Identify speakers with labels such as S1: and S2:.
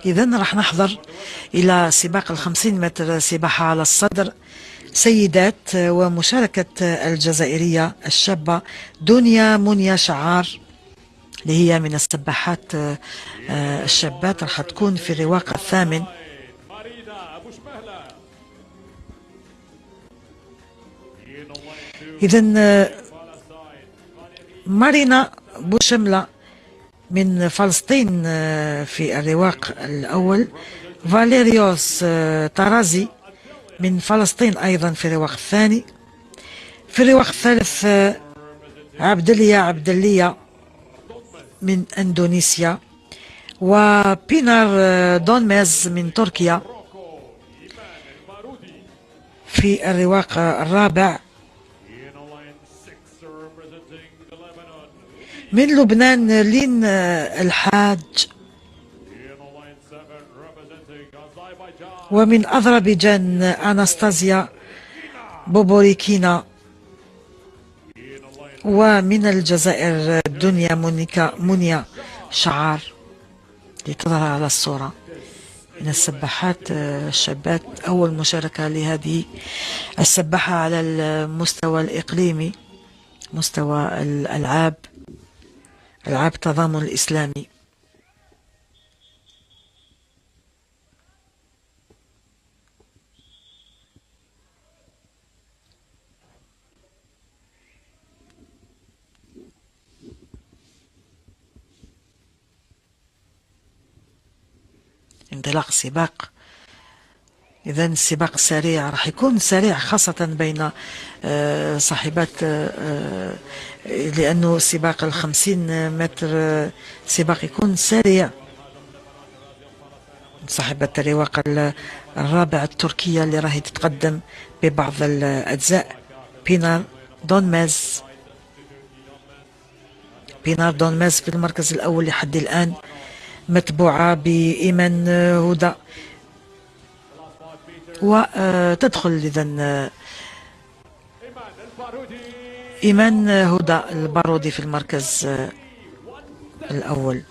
S1: إذن راح نحضر إلى سباق 50 متر سباحة على الصدر سيدات، ومشاركة الجزائرية الشابة دنيا منيا شعار، اللي هي من السباحات الشابات، راح تكون في الرواق الثامن. إذن مارينا بوشملة من فلسطين في الرواق الأول، فاليريوس طرازي من فلسطين أيضا في الرواق الثاني. في الرواق الثالث عبدلية من أندونيسيا، وبينار دونميز من تركيا. في الرواق الرابع من لبنان لين الحاج، ومن أذربيجان أناستازيا بوبوريكينا، ومن الجزائر دنيا منيا شعار اللي تظهر على الصورة، من السباحات الشابات. أول مشاركة لهذه السباحة على المستوى الإقليمي، مستوى الألعاب التضامن الإسلامي. انطلاق سباق. إذا السباق سريع، راح يكون سريع خاصة بين صاحبات، لأنه سباق 50 متر سباق يكون سريع. صاحبة الرواق الرابع التركية اللي راهي تتقدم ببعض الأجزاء، بينار دونميز في المركز الأول لحد الآن، متبوعة بإيمان هدى، وتدخل إذن إيمان هدى البارودي في المركز الأول.